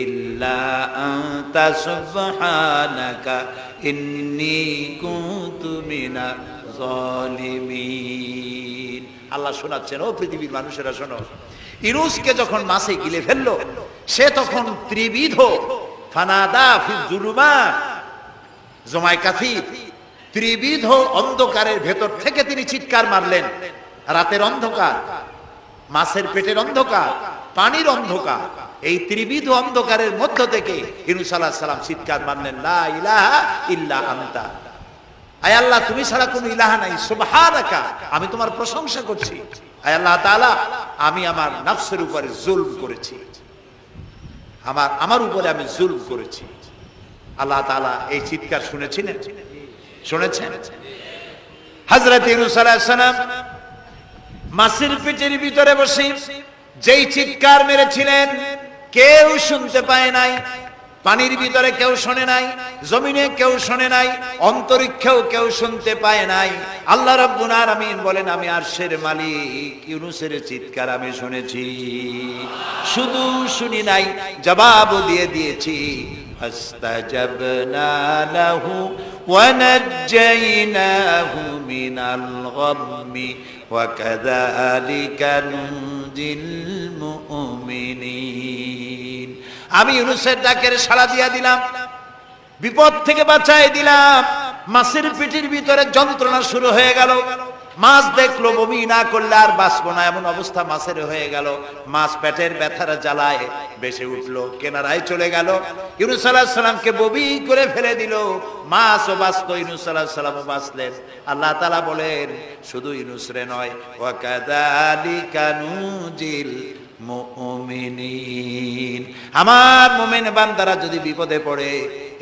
ইল্লা আনতা সুবহানাকা ইন্নী কুনতু মিনাজ জালিমিন। আল্লাহ শোনাচ্ছেন, ও পৃথিবীর মানুষেরা শোনো, ইউনূসকে যখন মাছে গিলে ফেললো, সে তখন ত্রিবিধ ফানাদা ফি যুলুমাত জমাই কাসির, ত্রিবিধ অন্ধকারের ভেতর থেকে তিনি চিৎকার মারলেন। রাতের অন্ধকার, মাছের পেটের অন্ধকার, পানির অন্ধকার, এই ত্রিবিধ অন্ধকারের মধ্য থেকে ইউনূস আলাইহিস সালাম চিৎকার মারলেন, লা ইলাহা ইল্লা আনতা, আয় আল্লাহ তুমি ছাড়া কোনো ইলাহা নাই, সুবহানাকা, আমি তোমার প্রশংসা করছি। আয় আল্লাহ তাআলা, আমি আমার নফসের উপরে জুলম করেছি, আমার উপরে আমি জুলম করেছি। আল্লাহ তাআলা এই চিৎকার শুনেছেন? হযরত ইউনূস আলাইহিস সালাম মাছের পেটের ভিতরে বসে যেই চিৎকার মেরেছিলেন কেউ শুনতে পায় নাই। পানির ভিতরে কেউ শোনে নাই, জমিনে কেউ শোনে নাই, অন্তরিক্ষেও কেউ শুনতে পায় নাই। আল্লাহ রাব্বুল আলামিন বলেন, আমি আরশের মালিক ইউনূসের চিৎকার আমি শুনেছি, শুধু শুনি নাই, জবাবও দিয়ে দিয়েছি। ফাস্তাজাবনা লাহু ওয়া নাজ্জাইনাহু মিনাল গাম্মি ওয়া কাযালিকা নুনজিল মুমিনিন। আমি ইউনূসের ডাকের সাড়া দিয়া দিলাম, বিপদ থেকে বাঁচাই দিলাম। মাছের পেটের ভিতরে যন্ত্রণা শুরু হয়ে গেল, মাছ দেখলো বমি না করলে আর বাঁচবো না, এমন অবস্থা মাছের হয়ে গেল। মাছ পেটের ব্যথার জ্বালায় বেশি উঠলো, কেনারায় চলে গেল। ইউনূস আলাইহিস সালামকে বমি করে ফেলে দিল, মাছও বাঁচলো, ইউনূস আলাইহিস সালামও বাঁচলেন। আল্লাহ তাআলা বলেন, শুধু ইউনূস রে নয়, ওয়া কাযালিকা নুনজিল মুমিনিন, আমার মুমিন বান্দারা যদি বিপদে পড়ে,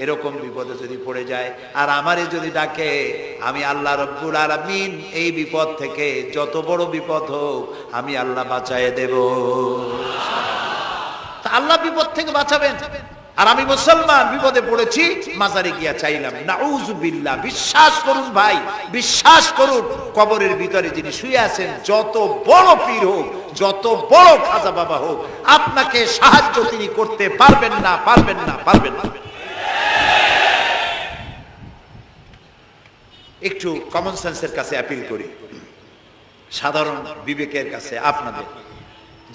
এরকম বিপদে যদি পড়ে যায় আর আমারে যদি ডাকে, আমি আল্লাহ রাব্বুল আলামিন এই বিপদ থেকে, যত বড় বিপদ হোক, আমি আল্লাহ বাঁচায়ে দেব। তা আল্লাহ বিপদ থেকে বাঁচাবেন, আর আমি মুসলমান বিপদে পড়েছি, মাজারে গিয়া চাইলাম, নাউযুবিল্লাহ। বিশ্বাস করুন ভাই, বিশ্বাস করুন, কবরের ভিতরে যিনি শুয়ে আছেন, যত বড় পীর হোক, যত বড় খাজা বাবা হোক, আপনাকে সাহায্য তিনি করতে পারবেন না, পারবেন না, পারবেন না। একটু কমন সেন্সের কাছে অ্যাপিল করি, সাধারণ বিবেকের কাছে আপনাদের,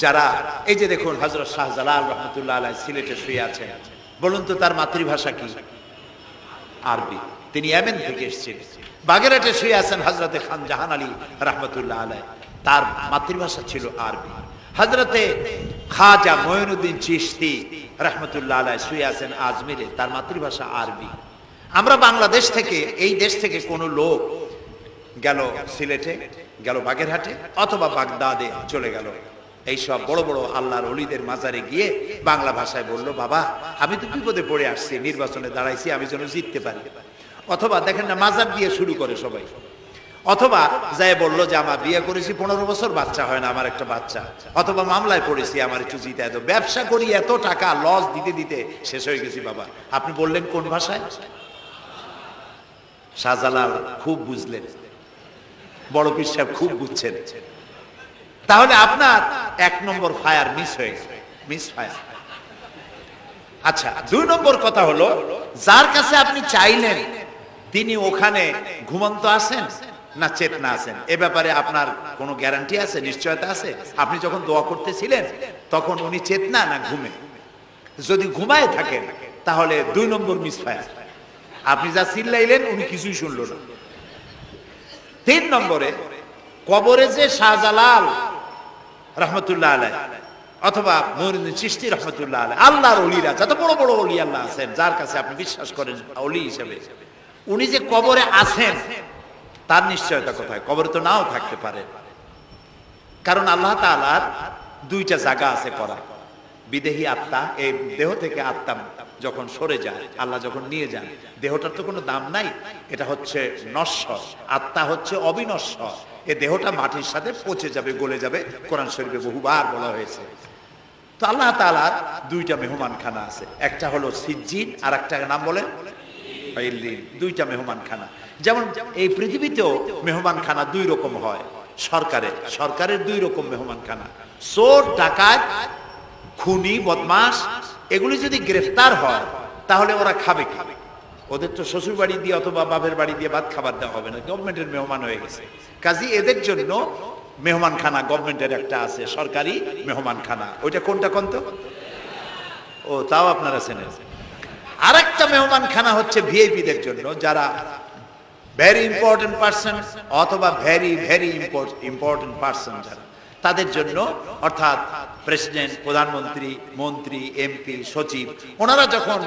যারা এই যে দেখুন হযরত শাহজালাল রাহমাতুল্লাহ আলাইহি সিলেটে শুয়ে আছেন, বলুন তো তার মাতৃভাষা কি? আরবি। তিনি ইয়েমেন থেকে এসেছেন। বাগেরহাটে শুয়ে আছেন হযরতে খান জাহান আলী রাহমাতুল্লাহ আলাইহি, তার মাতৃভাষা ছিল আরবি। হযরতে খাজা মঈনুদ্দিন চিশতি রাহমাতুল্লাহ আলাইহি শুয়ে আছেন আজমিরে, তার মাতৃভাষা আরবি। আমরা বাংলাদেশ থেকে, এই দেশ থেকে কোনো লোক গেল সিলেটে, গেল বাগেরহাটে অথবা বাগদাদে চলে গেল, এইসব বড় বড় আল্লাহর ওলিদের মাজারে গিয়ে বাংলা ভাষায় বলল, বাবা আমি তো বিপদে পড়ে আসছি, নির্বাচনে দাঁড়াইছি, আমি যেন জিততে পারি। অথবা দেখেন না, মাজার দিয়ে শুরু করে সবাই। অথবা যাই বললো যে আমার বিয়ে করেছি 15 বছর, বাচ্চা হয় না, আমার একটা বাচ্চা। অথবা মামলায় পড়েছি, আমার একটু জিতে, এত ব্যবসা করি, এত টাকা লস দিতে দিতে শেষ হয়ে গেছি। বাবা আপনি বললেন কোন ভাষায়? শাহজালাল খুব বুঝলেন, বড় পীর সাহেব খুব বুঝছেন। তাহলে আপনার 1 নম্বর ফায়ার মিস হয়ে গেছে, মিস ফায়ার। আচ্ছা, 2 নম্বর কথা হলো, যার কাছে আপনি চাইলেন তিনি ওখানে ঘুমন্ত আছেন না চেতনা আছেন, এ ব্যাপারে আপনার কোনো গ্যারান্টি আছে, নিশ্চয়তা আছে? আপনি যখন দোয়া করতেছিলেন তখন উনি চেতনা না ঘুমে? যদি ঘুমায় থাকেন তাহলে 2 নম্বর মিস ফায়ার। আপনি যা চিল্লাইলেন উনি কিছুই শুনল না। 3 নম্বরে, কবরে যে শাহজালাল রাহমাতুল্লাহ আলাইহি অথবা মঈনুদ্দিন চিশতি রাহমাতুল্লাহ আলাইহি, আল্লাহর ওলিরা, যত বড় বড় ওলি আল্লাহ আছেন, যার কাছে আপনি বিশ্বাস করেন ওলি হিসেবে, উনি যে কবরে আছেন তার নিশ্চয়তা কোথায়? কবরে তো নাও থাকতে পারে, কারণ আল্লাহ তাআলার 2টা জায়গা আছে করা। বিদেহী আত্মা, এই দেহ থেকে আত্মা যখন সরে যায়, আল্লাহ যখন নিয়ে যান, দেহটার তো কোনো দাম নাই, এটা হচ্ছে নশ্বর, আত্মা হচ্ছে অবিনশ্বর। এই দেহটা মাটির সাথে পচে যাবে, গলে যাবে, কোরআন শরীফে বহুবার বলা হয়েছে। তো আল্লাহ তাআলার 2টা মেহমানখানা আছে, একটা হলো সিজ্জিন, আর একটা নাম বলেন ইল্লিন। 2টা মেহমানখানা। যেমন এই পৃথিবীতেও মেহমানখানা 2 রকম হয়। সরকারের 2 রকম মেহমানখানা, চোর, ডাকাত, খুনি, বদমাশ, এগুলি যদি গ্রেফতার হয় তাহলে ওরা খাবে কি? ওদের তো শ্বশুর বাড়ি দিয়ে অথবা বাপের বাড়ি দিয়ে ভাত খাবার দেওয়া হবে না, গভর্নমেন্টের মেহমান হয়ে গেছে। কাজী এদের জন্য মেহমানখানা গভর্নমেন্টের একটা আছে, সরকারি মেহমানখানা। ওইটা কোনটা কোন তো? ও, তাও আপনারা চেনেন। আরেকটা মেহমানখানা হচ্ছে ভিআইপিদের জন্য, যারা ভেরি ইম্পর্টেন্ট পার্সন অথবা ভেরি ভেরি ইম্পর্টেন্ট পার্সন যারা, তাদের জন্য, অর্থাৎ প্রেসিডেন্ট, প্রধানমন্ত্রী, মন্ত্রী, এমপি, সচিব, ওনারা যখন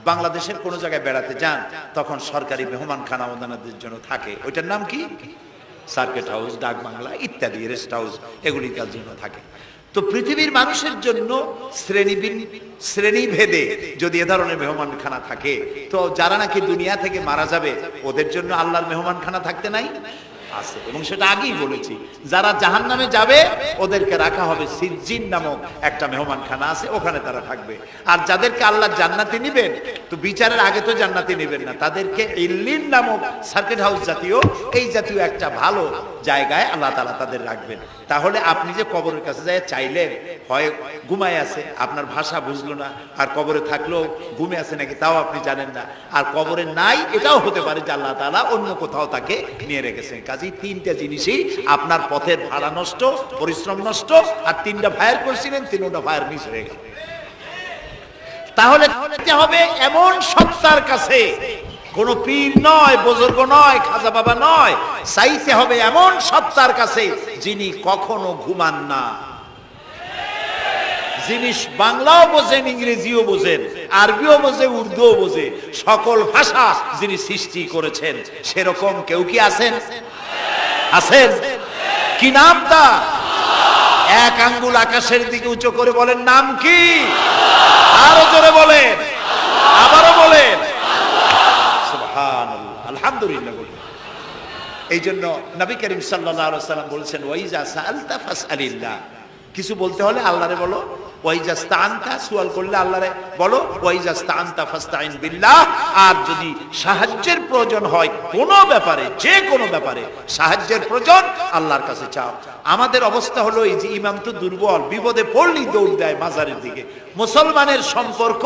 বাংলাদেশের কোনো জায়গায় বেড়াতে যান তখন সরকারি মেহমানখানা ওনাদের জন্য থাকে। ওইটার নাম কি? সার্কিট হাউস, ডাক বাংলা ইত্যাদি, রেস্ট হাউস, এগুলি তার জন্য থাকে। তো পৃথিবীর মানুষের জন্য শ্রেণীভেদে যদি এ ধরনের মেহমানখানা থাকে, তো যারা নাকি দুনিয়া থেকে মারা যাবে ওদের জন্য আল্লাহর মেহমানখানা থাকতে নাই? আছে। এবং সেটা আগেই বলেছি, যারা জাহান্নামে যাবে ওদেরকে রাখা হবে সিজ্জিন নামক একটা মেহমানখানা আছে, ওখানে তারা থাকবে। আর যাদেরকে আল্লাহ জান্নাতে নিবেন, তো বিচারের আগে তো জান্নাতে নিবেন না, তাদেরকে ইল্লিন নামক সার্কিট হাউস জাতীয়, এই জাতীয় একটা ভালো জায়গায় আল্লাহ তাআলা তাদের রাখবেন। তাহলে আপনি যে কবরের কাছে যায় চাইলেন, হয় ঘুমায় আছে, আপনার ভাষা বুঝলো না, আর কবরে থাকলেও ঘুমে আছে নাকি তাও আপনি জানেন না, আর কবরে নাই এটাও হতে পারে যে আল্লাহ তাআলা অন্য কোথাও তাকে নিয়ে রেখেছেন। কাজেই তিনটা জিনিসই, আপনার পথের ভাড়া নষ্ট, পরিশ্রম নষ্ট, আর তিনটা ফায়ার করছিলেন, তিনটা ফায়ার মিস হয়ে গেল। তাহলে হবে এমন সত্তার কাছে, কোন পীর নয়, বুজুর্গ নয়, খাজা বাবা নয়, চাইতে হবে এমন সত্তার কাছে যিনি কখনো ঘুমান না, যিনি বাংলাও বোঝেন, ইংরেজিও বোঝেন, আরবিও বোঝে, উর্দুও বোঝে, সকল ভাষা যিনি সৃষ্টি করেছেন। সেরকম কেউ কি আছেন? আছেন? কি নাম তা? এক আঙ্গুল আকাশের দিকে উঁচু করে বলেন, নাম কি? আরো জোরে বলেন, আবারও বলেন, সুবহানাল্লাহ, আলহামদুলিল্লাহ বলেন। এই জন্য নবী করিম সাল্লাল্লাহু আলাইহি ওয়াসাল্লাম বলেছেন, ওয়াইজা সাআলতা ফাসআলিল্লাহ, কিছু বলতে হলে আল্লাহরে বলো। ওয়াইজা ইসতাআনতা, সুয়াল করলে আল্লাহরে বলো। ওয়াইজা ইসতাআনতা ফাসতাইন বিল্লাহ, আর যদি সাহায্যের প্রয়োজন হয় কোনো ব্যাপারে, যে কোনো ব্যাপারে সাহায্যের প্রয়োজন, আল্লাহর কাছে চাও। আমাদের অবস্থা হলো এই যে ইমাম তো দুর্বল, বিপদে পড়লেই দৌড় দেয় মাজারের দিকে। মুসলমানের সম্পর্ক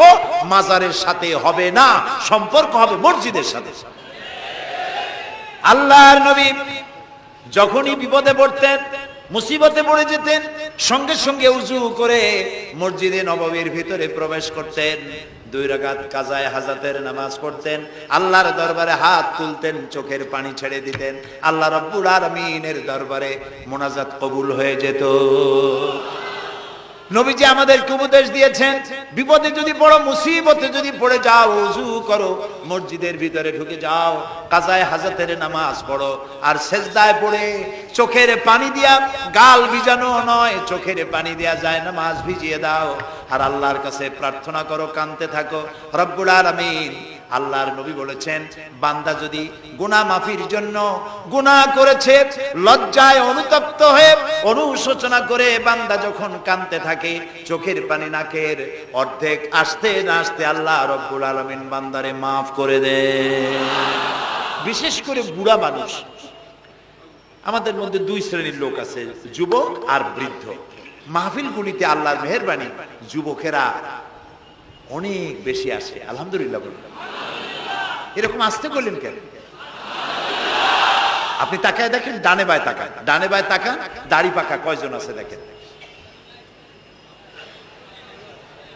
মাজারের সাথে হবে না, সম্পর্ক হবে মসজিদের সাথে। আল্লাহর নবী যখনই বিপদে পড়তেন, মুসিবতে পড়ে যেতেন, সঙ্গে সঙ্গে উযু করে মসজিদে নববীর ভিতরে প্রবেশ করতেন, 2 রাকাত কাজায়ে হাজাতের নামাজ পড়তেন, আল্লাহর দরবারে হাত তুলতেন, চোখের পানি ছেড়ে দিতেন, আল্লাহ রাব্বুল আলামিনের দরবারে মোনাজাত কবুল হয়ে যেত। নবীজি আমাদেরকে উপদেশ দিয়েছেন, বিপদে যদি পড়ো, মুসিবতে যদি পড়ে যাও, ওযু করো, মসজিদের ভিতরে ঢুকে যাও, কাজায়ে হাজাতের নামাজ পড়ো, আর সেজদায় পড়ে চোখের পানি দিয়া, গাল ভিজানো নয়, চোখের পানি দিয়া যায় নামাজ ভিজিয়ে দাও, আর আল্লাহর কাছে প্রার্থনা করো, কাঁদতে থাকো। রব্বুল আলামিন, আল্লাহর নবী বলেছেন, বান্দা যদি গুনাহ মাফির জন্য গুনাহ করেছে, লজ্জায় অনুতপ্ত হয়ে অনুশোচনা করে বান্দা যখন কাঁদতে থাকে, চোখের পানি নাকের অর্ধেক আসতে না আসতে আল্লাহ রব্বুল আলামিন বান্দারে মাফ করে দেন। বিশেষ করে বুড়া মানুষ, আমাদের মধ্যে 2 শ্রেণীর লোক আছে, যুবক আর বৃদ্ধ। মাহফিলগুলিতে আল্লাহর মেহেরবানি যুবকেরা অনেক বেশি আসে, আলহামদুলিল্লাহ বলুন। এরকম আসতে করলেন কেন? আপনি তাকায় দেখেন, ডানে বায় তাকান, ডানে বায় তাকান, দাড়ি পাকা কয়জন আছে দেখেন।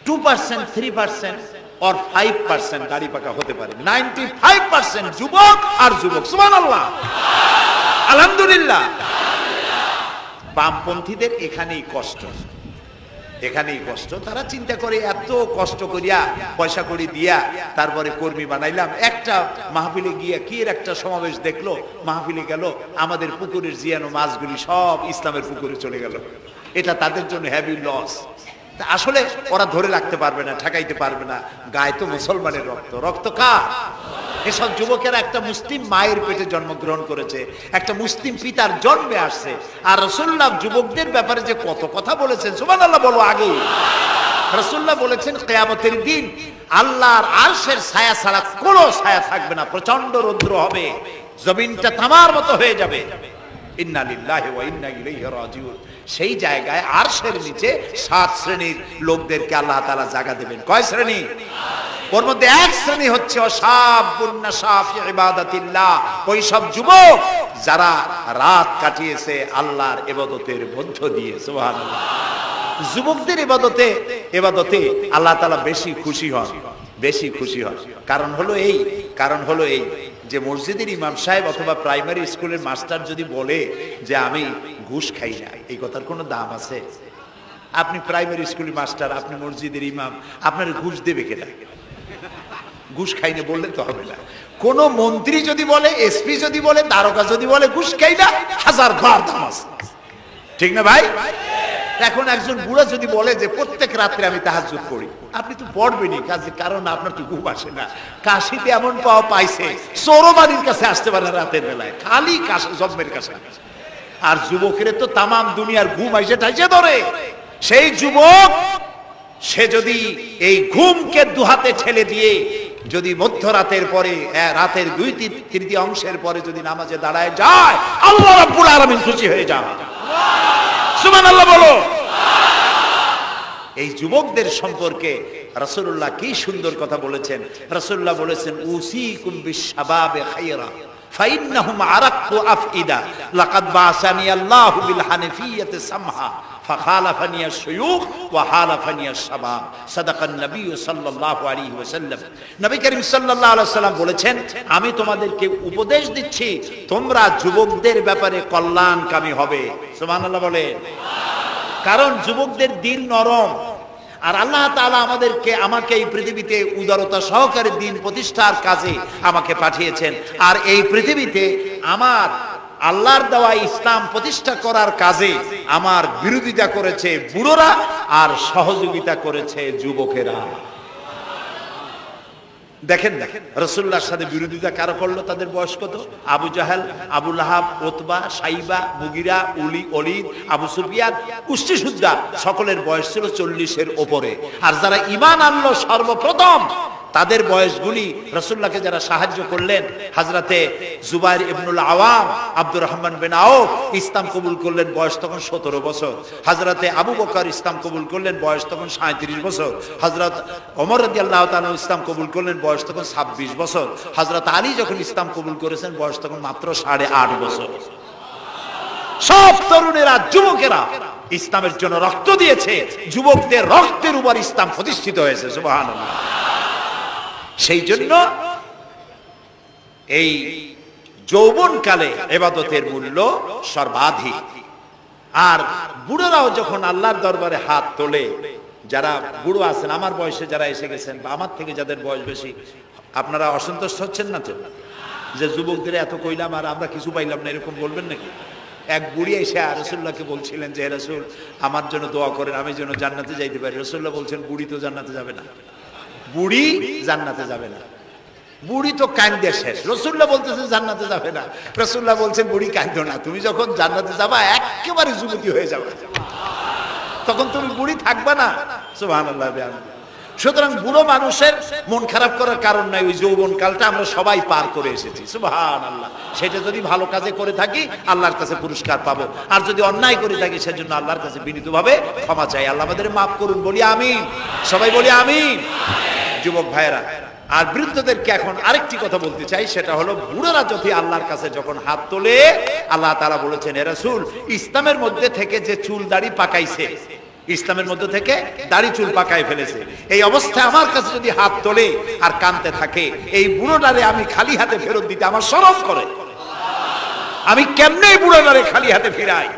2%, 3% or 5% দাড়ি পাকা হতে পারে, 95% যুবক আর যুবক। সুবহানাল্লাহ, আলহামদুলিল্লাহ। বামপন্থীদের এখানেই কষ্ট, এখানেই কষ্ট। তারা চিন্তা করে এত কষ্ট করিয়া পয়সা করি দিয়া তারপরে কর্মী বানাইলাম, একটা মাহফিলে গিয়া কি এর একটা সমাবেশ দেখলো, মাহফিলে গেল, আমাদের পুকুরের জিয়ানো মাছগুলি সব ইসলামের পুকুরে চলে গেল। এটা তাদের জন্য হেভি লস। আসলে ওরা ধরে রাখতে পারবে না, ঠেকাইতে পারবে না, গায়ে তো মুসলমানের রক্ত। রক্ত কার? এসব যুবকেরা একটা মুসলিম মায়ের পেটে জন্মগ্রহণ করেছে, একটা মুসলিম পিতার জন্মে আসছে। আর রাসূলুল্লাহ যুবকদের ব্যাপারে যে কত কথা বলেছেন, সুবহানাল্লাহ বলো। আগে রাসূলুল্লাহ বলেছেন, কিয়ামতের দিন আল্লাহর আরশের ছায়া ছাড়া কোনো ছায়া থাকবে না, প্রচন্ড রৌদ্র হবে, জমিনটা তামার মতো হয়ে যাবে। ইন্না লিল্লাহি ওয়া ইন্না ইলাইহি রাজিউন। সেই জায়গায় আরশের নিচে 7 শ্রেণীর লোকদেরকে আল্লাহ তাআলা জায়গা দেবেন। কয় শ্রেণী? ওর মধ্যে এক শ্রেণী হচ্ছে ওয়াশাবুন নাশা ফি ইবাদাতিল্লাহ, ওই সব যুবক যারা রাত কাটিয়েছে আল্লাহর ইবাদতের মধ্য দিয়ে। সুবহানাল্লাহ। যুবকদের ইবাদতে আল্লাহ তাআলা বেশি খুশি হন, বেশি খুশি হন। কারণ হলো এই যে মসজিদের ইমাম সাহেব অথবা প্রাইমারি স্কুলের মাস্টার যদি বলে যে আমি ঘুষ খাই না, এই কথার কোনো দাম আছে? আপনি প্রাইমারি স্কুলের মাস্টার, আপনি মসজিদের ইমাম, আপনার ঘুষ দেবে কেনা? ঘুষ খাই না বললে তো হবে না। কোন মন্ত্রী যদি বলে, এসপি যদি বলে, দারোগা যদি বলে ঘুষ খাই না, 1000 বার দাম আছে, ঠিক না ভাই? এখন একজন বুড়া যদি বলে যে প্রত্যেক রাত্রে আমি তাহাজ্জুদ পড়ি, আপনি তো পড়বেনই, কারণ আপনার তো ঘুম আসে না। কাশিতে এমন পাওয়া পাইছে, চোরবাড়ির কাছে আসতে পারে না রাতের বেলায়, খালি জন্মের কাছে। আর যুবকের তো তামাম দুনিয়ার ঘুম আইসে ঠাইসে ধরে। সেই যুবক সে যদি এই ঘুমকে দুহাতে ঠেলে দিয়ে যদি মধ্যরাতের পরে, রাতের 2/3 পরে যদি নামাজে দাঁড়ায় যায়, আল্লাহ রাব্বুল আলামিন খুশি হয়ে যায়। সুবহানাল্লাহ বলো। এই যুবকদের সম্পর্কে রাসূলুল্লাহ কি সুন্দর কথা বলেছেন। রাসূলুল্লাহ বলেছেন, উসিকুম বিশ-শাবাবে খায়রা ফাইন্নাহুম আরাক্কু আফইদা লাকাদ বাসানি আল্লাহু বিল হানিফিয়্যাতি সামহা ফাখালাফানি আশ-শুয়ুখ ওয়া হালাফানি আশ-শাবাব। সাদাকান নবী সাল্লাল্লাহু আলাইহি ওয়াসাল্লাম। নবী করিম সাল্লাল্লাহু আলাইহি ওয়াসাল্লাম বলেছেন, আমি তোমাদেরকে উপদেশ দিচ্ছি, তোমরা যুবকদের ব্যাপারে কল্যাণকামী হবে। সুবহানাল্লাহ বলে। কারণ যুবকদের দিল নরম, আর আল্লাহ তাআলা আমাকে এই পৃথিবীতে উদারতা সহকারে দিন প্রতিষ্ঠার কাজে আমাকে পাঠিয়েছেন। আর এই পৃথিবীতে আমার আল্লাহর দেওয়া ইসলাম প্রতিষ্ঠা করার কাজে আমার বিরোধিতা করেছে বুড়োরা, আর সহযোগিতা করেছে যুবকেরা। দেখেন রাসূলুল্লাহর সাথে বিরোধিতা কারা করলো? তাদের বয়স কত? আবু জাহেল, আবু লাহাব, উতবা, সাইবা, মুগিরা, ওলীদ, আবু সুফিয়ান, কুষ্টিসুদ্ধা, সকলের বয়স ছিল 40-এর উপরে। আর যারা ঈমান আনলো সর্বপ্রথম, তাদের বয়সগুলি রাসূলুল্লাহকে যারা সাহায্য করলেন, হযরতে জুবাইর ইবনুল আওয়াম, আব্দুর রহমান বিন আউফ ইসলাম কবুল করলেন, বয়স তখন 17 বছর। হযরতে আবু বকর ইসলাম কবুল করলেন, বয়স তখন 37 বছর। হযরত ওমর রাদিয়াল্লাহু তাআলা ইসলাম কবুল করলেন, বয়স তখন 26 বছর। হযরত আলী যখন ইসলাম কবুল করেছেন, বয়স তখন মাত্র 8.5 বছর। সব তরুণেরা, যুবকেরা ইসলামের জন্য রক্ত দিয়েছে, যুবকদের রক্তের উপর ইসলাম প্রতিষ্ঠিত হয়েছে। সুবহানাল্লাহ। সেই জন্য এই যৌবনকালে ইবাদতের মূল্য সর্বাধিক। আর বুড়োরাও যখন আল্লাহর দরবারে হাত তোলে, যারা বুড়ো আছেন, আমার বয়সে যারা এসে গেছেন বা আমার থেকে যাদের বয়স বেশি, আপনারা অসন্তুষ্ট হচ্ছেন না তো যে যুবকদের এত কইলাম আর আমরা কিছু পাইলাম না, এরকম বলবেন নাকি? এক বুড়ি এসে রাসূলুল্লাহকে বলছিলেন যে, রাসূল আমার জন্য দোয়া করেন, আমি যেন জান্নাতে যাইতে পারি। রাসূলুল্লাহ বলছেন, বুড়ি তো জান্নাতে যাবে না, বুড়ি জান্নাতে যাবে না, বুড়ি তো কান্দে শেষ। রাসূলুল্লাহ বলতেছেন জান্নাতে যাবে না, রাসূলুল্লাহ বলছেন বুড়ি কান্দো না, তুমি যখন জান্নাতে যাবা একেবারে যুবতী হয়ে যাবে, তখন তুমি বুড়ি থাকবা না। সুবহানাল্লাহ। সুতরাং বুড়ো মানুষের মন খারাপ করার কারণ নাই, ওই যৌবন কালটা আমরা সবাই পার করে এসেছি। সুবহানাল্লাহ। সেটা যদি ভালো কাজে করে থাকি আল্লাহর কাছে পুরস্কার পাবো, আর যদি অন্যায় করে থাকি সেজন্য আল্লাহর কাছে বিনীতভাবে ক্ষমা চাই। আল্লাহ আমাদের মাফ করুন, বলি আমিন, সবাই বলি আমিন। যুবক ভাইরা আর বৃদ্ধদেরকে এখন আরেকটি কথা বলতে চাই, সেটা হলো বুড়োরা যদি আল্লাহর কাছে যখন হাত তোলে, আল্লাহ তাআলা বলেছেন, হে রাসূল, ইসলামের মধ্যে থেকে যে চুল দাড়ি পাকাইছে, ইসলামের মধ্যে থেকে দাড়ি চুল পাকায় ফেলেছে, এই অবস্থায় আমার কাছে যদি হাত তোলে আর কাঁদতে থাকে, এই বুড়োটারে আমি খালি হাতে ফেরত দিতে আমার শরম করে। আমি কেমনে বুড়োটারে খালি হাতে ফিরাই?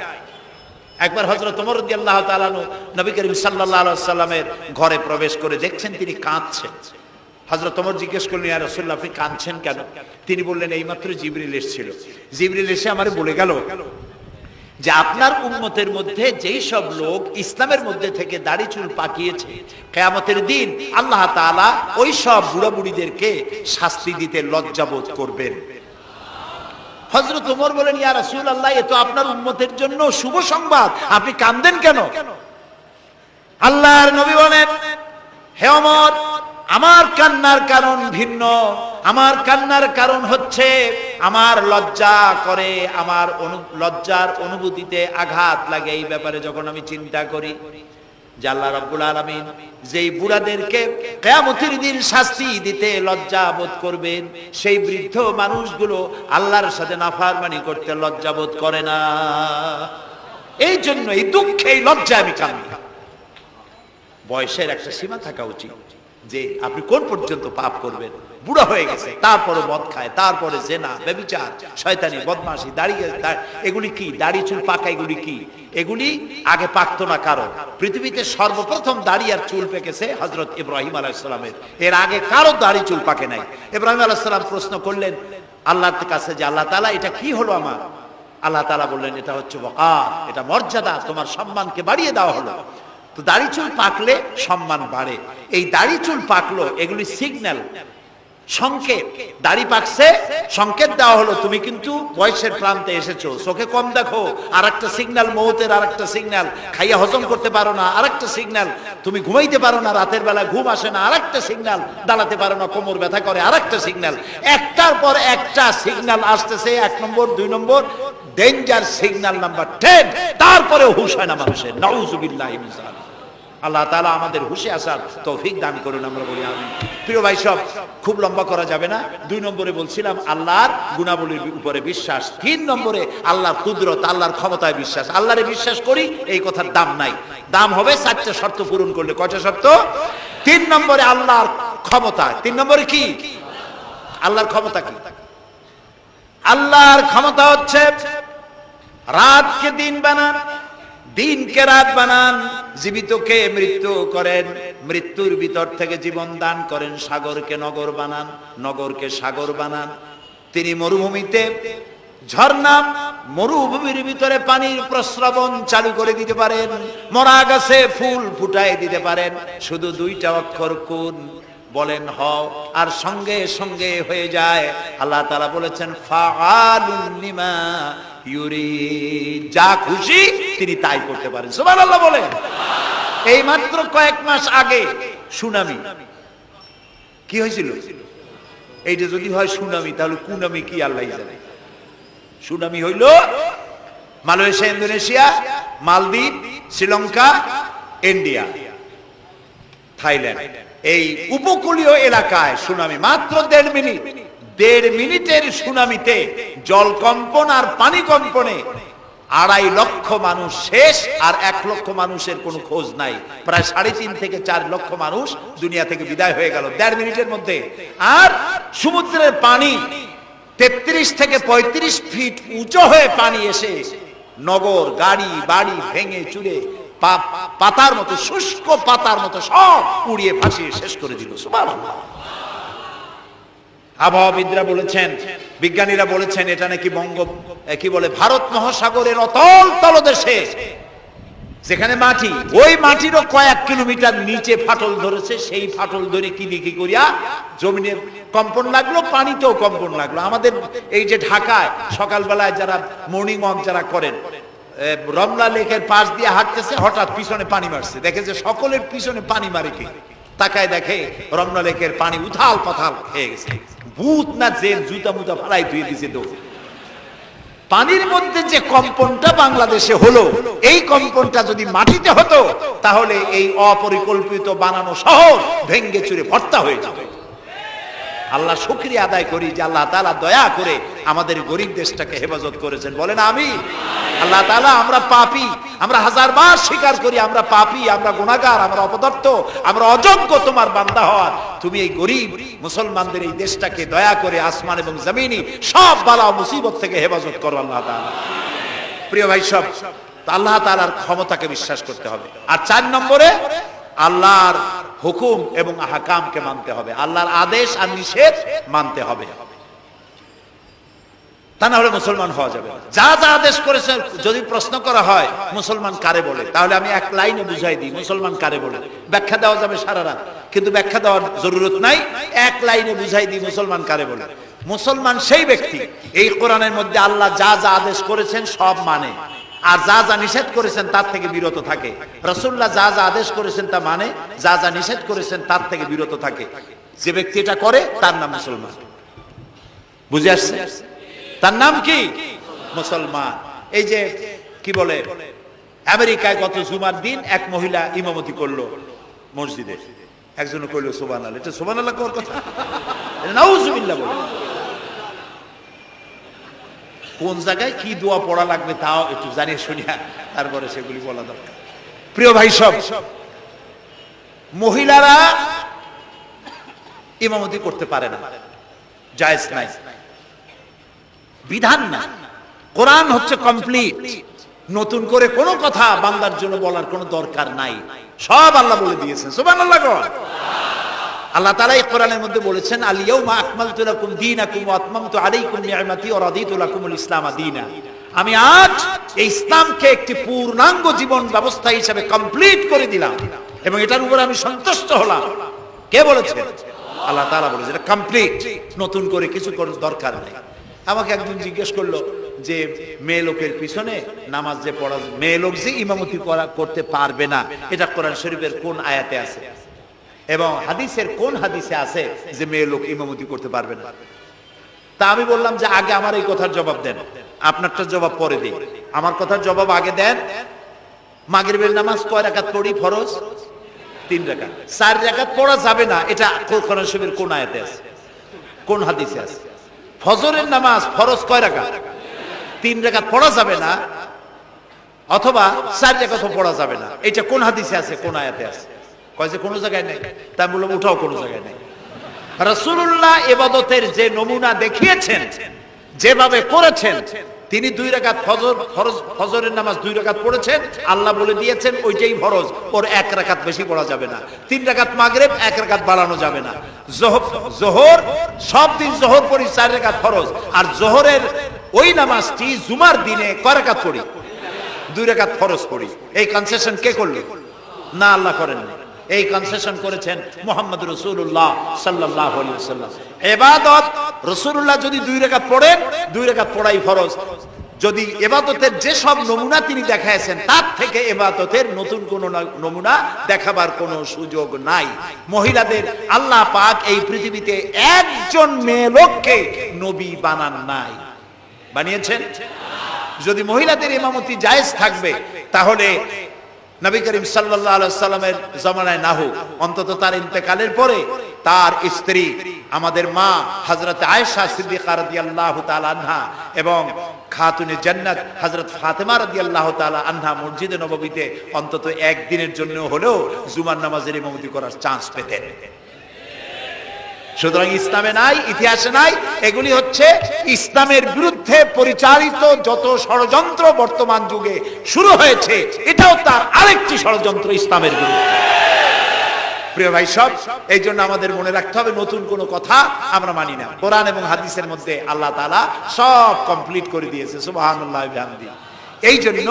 একবার হযরত ওমর রাদিয়াল্লাহু তাআলা নবী করিম সাল্লাল্লাহু আলাইহি ওয়াসাল্লামের ঘরে প্রবেশ করে দেখছেন তিনি কাঁদছেন। হযরত ওমর জিজ্ঞেস করলেন, ইয়া রাসূলুল্লাহ, আপনি কাঁদছেন কেন? তিনি বললেন, এইমাত্র জিবরিল এসেছিল, জিবরিল এসে আমারে বলে গেল যে আপনার উম্মতের মধ্যে যেই সব লোক ইসলামের মধ্যে থেকে দাড়ি চুল পাকিয়েছে, কিয়ামতের দিন আল্লাহ তাআলা ওই সব বুড়া বুড়িদেরকে শাস্তি দিতে লজ্জাবোধ করবেন। হযরত ওমর বলেন, ইয়া রাসূলুল্লাহ, এ তো আপনার উম্মতের জন্য শুভ সংবাদ, আপনি কাঁদেন কেন? আল্লাহর নবী বলেন, হে ওমর, আমার কান্নার কারণ ভিন্ন। আমার কান্নার কারণ হচ্ছে আমার লজ্জা করে, আমার লজ্জার অনুভূতিতে আঘাত লাগে এই ব্যাপারে যখন আমি চিন্তা করি যে আল্লাহ রাব্বুল আলামিন যেই বুড়াদেরকে কিয়ামতের দিন শাস্তি দিতে লজ্জা বোধ করবেন, সেই বৃদ্ধ মানুষগুলো আল্লাহর সাথে নাফরমানি করতে লজ্জা বোধ করে না। এই জন্য এই দুঃখে এই লজ্জা আমি কাঁদি। বয়সের একটা সীমা থাকা উচিত যে আপনি কোন পর্যন্ত পাপ করবেন। বুড়া হয়ে গেছে, তারপরে মদ খায়, তারপরে জেনা, ব্যভিচার, শয়তানি, বদমাশি, দাঁড়িয়ে এগুলি কি? দাড়ি চুল পাকা এগুলি কি? এগুলি আগে পাকতো না কারো। পৃথিবীতে সর্বপ্রথম দাড়ি আর চুল পেকেছে হযরত ইব্রাহিম আলাইহিস সালামের। এর আগে কারো দাড়ি চুল পাকে নাই। ইব্রাহিম আলাইহিস সালাম প্রশ্ন করলেন আল্লাহর কাছে যে আল্লাহ তাআলা এটা কি হলো আমার? আল্লাহ তাআলা বললেন এটা হচ্ছে ওয়াকার, এটা মর্যাদা, তোমার সম্মানকে বাড়িয়ে দেওয়া হলো। তো দাড়ি চুল পাকলে সম্মান বাড়ে। এই দাড়ি চুল পাকলো, এগুলি সিগন্যাল, সংকেত। দাড়ি পাকছে, সংকেত দেওয়া হলো তুমি কিন্তু বয়সের প্রান্তে এসেছো। চোখে কম দেখো, আর একটা সিগন্যাল মৌতের, আর একটা সিগন্যাল খাইয়া হজম করতে পারো না, আর একটা সিগন্যাল তুমি ঘুমাইতে পারো না, রাতের বেলা ঘুম আসে না, আর একটা সিগন্যাল দাঁড়াতে পারো না, কোমর ব্যথা করে, আর একটা সিগন্যাল। একটার পর একটা সিগন্যাল আসতেছে, 1 নম্বর 2 নম্বর, ডেঞ্জার সিগন্যাল নাম্বার 10। তারপরে হুঁশ হয় না মানুষের। নাউযুবিল্লাহি মিন যালিক। আল্লাহ তাআলা আমাদের হুঁশে আসার তৌফিক দান করুন, আমরা বলি আমিন। প্রিয় ভাই সব, খুব লম্বা করা যাবে না। 2 নম্বরে বলছিলাম আল্লাহর গুণাবলীর উপরে বিশ্বাস। 3 নম্বরে আল্লাহর কুদরত, আল্লাহর ক্ষমতায় বিশ্বাস। আল্লাহরে বিশ্বাস করি, এই কথার দাম নাই। দাম হবে 4টা শর্ত পূরণ করলে। কয়টা শর্ত? 3 নম্বরে আল্লাহর ক্ষমতা। 3 নম্বরে কি? আল্লাহর ক্ষমতা কি? আল্লাহর ক্ষমতা হচ্ছে রাতকে দিন বানান, দিনকে রাত বানান, জীবিতকে মৃত্যু করেন, মৃত্যুর ভিতর থেকে জীবন দান করেন, সাগরকে নগর বানান, নগরকে সাগর বানান। তিনি মরুভূমিতে ঝর্ণা, মরুভূমির ভিতরে পানির প্রস্রবণ চালু করে দিতে পারেন, মরা গাছে ফুল ফুটায় দিতে পারেন। শুধু 2টা অক্ষর কোন বলেন হও, আর সঙ্গে সঙ্গে হয়ে যায়। আল্লাহ তাআলা বলেছেন ফাআলুন লিমা ইউরিদ, যা খুশি তিনি তাই করতে পারেন। সুবহানাল্লাহ বলেন। এই মাত্র কয়েক মাস আগে সুনামি কি হয়েছিল? এইটা যদি হয় সুনামি, তাহলে কুনামি কি আল্লাহই জানে। সুনামি হইল মালয়েশিয়া, ইন্দোনেশিয়া, মালদ্বীপ, শ্রীলঙ্কা, ইন্ডিয়া, থাইল্যান্ড, এই উপকূলীয় এলাকায় সুনামি। মাত্র 1.5 মিনিট, 1.5 মিনিটের সুনামিতে জলকম্পন আর পানি কম্পনে 2.5 লক্ষ মানুষ শেষ, আর 1 লক্ষ মানুষের কোনো খোঁজ নাই। প্রায় 3.5 থেকে 4 লক্ষ মানুষ দুনিয়া থেকে বিদায় হয়ে গেল 1.5 মিনিটের মধ্যে। আর সমুদ্রের পানি 33 থেকে 35 ফিট উঁচু হয়ে পানি এসে নগর, গাড়ি বাড়ি ভেঙে চুরে পাতার মতো, শুষ্ক পাতার মতো সব উড়িয়ে ভাসিয়ে শেষ করে দিল। সুবহানাল্লাহ। আবহাওয়াবিদরা বলেছেন, বিজ্ঞানীরা বলেছেন এটা নাকি কি বলে ভারত মহাসাগরের অতল তলদেশে যেখানে মাটি, ওই মাটিরও কয়েক কিলোমিটার নিচে ফাটল ধরেছে। সেই ফাটল ধরে কি করিয়া জমিনে কম্পন লাগলো, পানিতেও কম্পন লাগলো। আমাদের এই যে ঢাকায় সকালবেলায় যারা মর্নিং ওয়াক যারা করেন, রমনা লেকের পাশ দিয়ে হাঁটতেছে, হঠাৎ পিছনে পানি মারছে, দেখে যে সকলের পিছনে পানি মারে কি, তাকায় দেখে রমনা লেকের পানি উথাল পাথাল হয়ে গেছে। ভূত না জেন জুতা মুতা ফালাই ধুয়ে দিছে। তো পানির মধ্যে যে কম্পনটা বাংলাদেশে হলো, এই কম্পনটা যদি মাটিতে হতো তাহলে এই অপরিকল্পিত বানানো শহর ভেঙ্গে চুরে ভর্তা হয়ে যেত। আল্লাহ শুকরিয়া আদায় করি যে আল্লাহ তাআলা দয়া করে আমাদের গরিব দেশটাকে হেফাজত করেছেন। বলেন আমিন। আল্লাহ তাআলা, আমরা পাপী, আমরা 1000 বার স্বীকার করি আমরা পাপী, আমরা গুনাহগার, আমরা অপদার্থ, আমরা অযোগ্য তোমার বান্দা হওয়ার। তুমি এই গরিব মুসলমানদের এই দেশটাকে দয়া করে আসমান এবং জমিনি সব বালা মুসিবত থেকে হেফাজত করো আল্লাহ তাআলা। প্রিয় ভাই সব, আল্লাহ তাআলার ক্ষমতাকে বিশ্বাস করতে হবে। আর 4 নম্বরে আল্লাহর হুকুম এবং আহকামকে মানতে হবে, আল্লাহর আদেশ আর নিষেধ মানতে হবে, তা না হলে মুসলমান হওয়া যাবে না। যা যা আদেশ করেছে, যদি প্রশ্ন করা হয় মুসলমান কারে বলে, তাহলে আমি 1 লাইনে বুঝাই দিই মুসলমান কারে বলে। ব্যাখ্যা দেওয়া যাবে সারা রাত, কিন্তু ব্যাখ্যা দেওয়ার জরুরত নাই। 1 লাইনে বুঝাই দিই মুসলমান কারে বলে। মুসলমান সেই ব্যক্তি এই কোরআনের মধ্যে আল্লাহ যা যা আদেশ করেছেন সব মানে, আর যা যা নিষেধ করেছেন তার থেকে বিরত থাকে। রাসূলুল্লাহ যা যা আদেশ করেছেন তা মানে, যা যা নিষেধ করেছেন তার থেকে বিরত থাকে। যে ব্যক্তি এটা করে তার নাম মুসলমান। বুঝে আসছে? তার নাম কি? মুসলমান। এই যে কি বলে, আমেরিকায় গত জুমার দিন এক মহিলা ইমামতি করলো মসজিদে, একজনে কইল সুবহানাল্লাহ। এটা সুবহানাল্লাহ কোন কথা? এটা নাউজুবিল্লাহ বলে। কোন জায়গায় কি দোয়া পড়া লাগবে তাও একটু জানিয়ে শুনিয়া তারপরে সেগুলি বলা দরকার। প্রিয় ভাই সব, মহিলারা ইমামতি করতে পারে না, জায়েজ নাই, বিধান না। কোরআন হচ্ছে কমপ্লিট, নতুন করে কোনো কথা বান্দার জন্য বলার কোনো দরকার নাই, সব আল্লাহ বলে দিয়েছেন। সুবহানাল্লাহ। আল্লাহ তাআলা এই কোরআনের মধ্যে বলেছেন, আল ইয়াউমা আকমালতু লাকুম দীনাকুম ওয়া আতমামতু আলাইকুম নি'মাতি ওয়া রাদিতু লাকুমুল ইসলাম দীনা। আমি আজ এই ইসলামকে একটি পূর্ণাঙ্গ জীবন ব্যবস্থা হিসেবে কমপ্লিট করে দিলাম এবং এটার উপর আমি সন্তুষ্ট হলাম। কে বলেছে? আল্লাহ তাআলা বলেছে এটা কমপ্লিট, নতুন করে কিছু করার দরকার নেই। আমাকে একজন জিজ্ঞেস করলো যে মেয়ে লোকের পিছনে নামাজ যে পড়া, মেয়ে লোক যে ইমামতি করতে পারবে না, এটা কোরআন শরীফের কোন আয়াতে আছে এবং হাদিসের কোন হাদিসে আছে যে মেয়ে লোক ইমামতি করতে পারবে না? তা আমি বললাম যে আগে আমার এই কথার জবাব দেন, আপনারটার জবাব পরে দিই। আমার কথার জবাব আগে দেন। মাগরিবের নামাজ কয় রাকাত পড়ি? ফরজ 3 রাকাত। 4 রাকাত পড়া যাবে না, এটা কোরআন শরীফের কোন আয়াতে আছে, কোন হাদিসে আছে? ফজরের নামাজ ফরজ কয় রাকাত? 3 রাকাত পড়া যাবে না, অথবা 4 রাকাতও পড়া যাবে না, এটা কোন হাদিসে আছে, কোন আয়াতে আছে? কয় যে কোনো জায়গায় নেই। তাই বললাম ওটাও কোনো জায়গায় নেই। রাসূলুল্লাহ ইবাদতের যে নমুনা দেখিয়েছেন, যেভাবে করেছেন, তিনি 2 রাকাত ফজরের নামাজ 2 রাকাত পড়েছেন, আল্লাহ বলে দিয়েছেন ওইটাই ফরজ, ওর 1 রাকাত বেশি পড়া যাবে না। 3 রাকাত মাগরিব, 1 রাকাত বাড়ানো যাবে না। যোহর সব দিন যোহর পড়ি 4 রাকাত ফরজ, আর যোহরের ওই নামাজটি জুমার দিনে কয় রাকাত পড়ি? 2 রাকাত ফরজ পড়ি। এই কনসেশন কে করলো? না, আল্লাহ করেন না। এই কনসেশন করেছেন মুহাম্মদ রাসূলুল্লাহ সাল্লাল্লাহু আলাইহি ওয়াসাল্লাম। ইবাদত রাসূলুল্লাহ যদি 2 রাকাত পড়েন, 2 রাকাত পড়াই ফরজ। যদি ইবাদতের যে সব নমুনা তিনি দেখাইছেন তার থেকে ইবাদতের নতুন কোন নমুনা দেখাবার কোনো সুযোগ নাই। মহিলাদের আল্লাহ পাক এই পৃথিবীতে একজন মেয়ে লোককে নবী বানান নাই, বানিয়েছেন? যদি মহিলাদের ইমামতি জায়েজ থাকবে, তাহলে নবী করিম সাল্লাল্লাহু আলাইহি সাল্লামের জামানায় না হোক, অন্তত তার ইন্তেকালের পরে তার স্ত্রী আমাদের মা হযরত আয়েশা সিদ্দিকা রাদিয়াল্লাহু তাআলা আনহা এবং খাতুনে জান্নাত হযরত ফাতেমা রাদিয়াল্লাহু তাআলা আনহা মসজিদে নববীতে অন্তত একদিনের জন্য হলেও জুমার নামাজের ইমামতি করার চান্স পেতেন। সুতরাং ইসলামে নাই, ইতিহাসে নাই। এগুলি হচ্ছে ইসলামের বিরুদ্ধে পরিচালিত যত ষড়যন্ত্র বর্তমান যুগে শুরু হয়েছে, এটাও তার আরেকটি ষড়যন্ত্র ইসলামের বিরুদ্ধে। প্রিয় ভাই সব, এই জন্য আমাদের মনে রাখতে হবে নতুন কোনো কথা আমরা মানি না। কোরআন এবং হাদিসের মধ্যে আল্লাহ তাআলা সব কমপ্লিট করে দিয়েছে। সুবহানাল্লাহ ওয়া বিহামদিহি। এই জন্য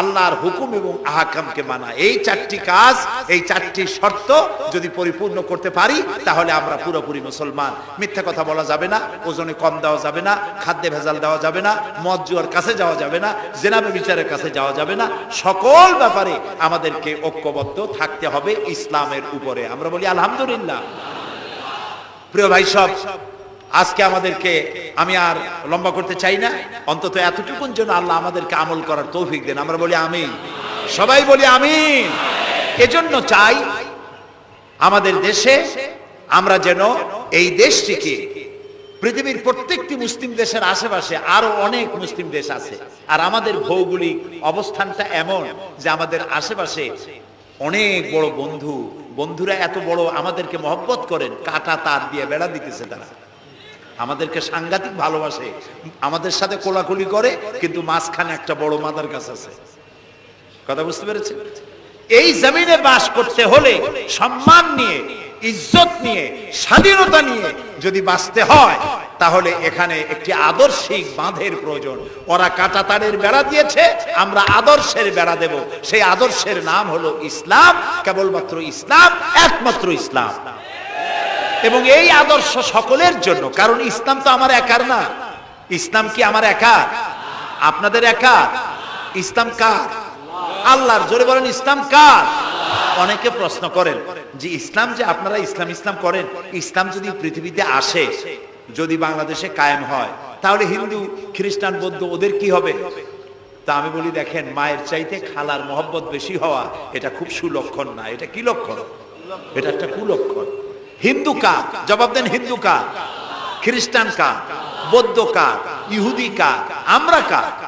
আল্লাহর হুকুম এবং আহকামকে মানা, এই 4টি কাজ, এই 4টি শর্ত যদি পরিপূর্ণ করতে পারি, তাহলে আমরা পুরোপুরি মুসলমান। মিথ্যা কথা বলা যাবে না, ওজনে কম দেওয়া যাবে না, খাদ্যে ভেজাল দেওয়া যাবে না, মদ জুয়ার কাছে যাওয়া যাবে না, জেনাবে বিচারের কাছে যাওয়া যাবে না। সকল ব্যাপারে আমাদেরকে ঐক্যবদ্ধ থাকতে হবে ইসলামের উপরে। আমরা বলি আলহামদুলিল্লাহ। প্রিয় ভাই সব, আজকে আমাদেরকে, আমি আর লম্বা করতে চাই না, অন্তত এতটুকুন যেন আল্লাহ আমাদেরকে আমল করার তৌফিক দেন। আমরা বলি আমিন, সবাই বলি আমিন। এজন্য চাই আমাদের দেশে আমরা যেন এই দেশটিকে, পৃথিবীর প্রত্যেকটি মুসলিম দেশের আশেপাশে আরো অনেক মুসলিম দেশ আছে, আর আমাদের ভৌগোলিক অবস্থানটা এমন যে আমাদের আশেপাশে অনেক বড় বন্ধুরা এত বড় আমাদেরকে মহব্বত করেন, কাটা তার দিয়ে বেড়া দিতেছে। তারা আমাদেরকে সাংঘাতিক ভালোবাসে, আমাদের সাথে কোলাকুলি করে, কিন্তু মাঝখানে একটা বড় মাদার গাছ আছে। কথা বুঝতে পেরেছেন? এই জমিনে বাস করতে হলে সম্মান নিয়ে, ইজ্জত নিয়ে, স্বাধীনতা নিয়ে যদি বাঁচতে হয়, তাহলে এখানে একটি আদর্শিক বাঁধের প্রয়োজন। ওরা কাঁটা তারের বেড়া দিয়েছে, আমরা আদর্শের বেড়া দেব। সেই আদর্শের নাম হলো ইসলাম, কেবলমাত্র ইসলাম, একমাত্র ইসলাম। এবং এই আদর্শ সকলের জন্য, কারণ ইসলাম তো আমার একার না। ইসলাম কি আমার একার? আপনাদের একার? ইসলাম কার? আল্লাহর। জোরে বলেন ইসলাম কার? অনেকে প্রশ্ন করেন যে ইসলাম যে আপনারা ইসলাম করেন, ইসলাম যদি পৃথিবীতে আসে, যদি বাংলাদেশে কায়েম হয়, তাহলে হিন্দু খ্রিস্টান বৌদ্ধ ওদের কি হবে? তা আমি বলি দেখেন, মায়ের চাইতে খালার মহব্বত বেশি হওয়া এটা খুব সুলক্ষণ না। এটা কি লক্ষণ? এটা একটা কুলক্ষণ। হিন্দু কার? জবাব দেন, হিন্দু কার? খ্রিস্টান কার? বৌদ্ধ কার? ইহুদি কার? আমরা কার?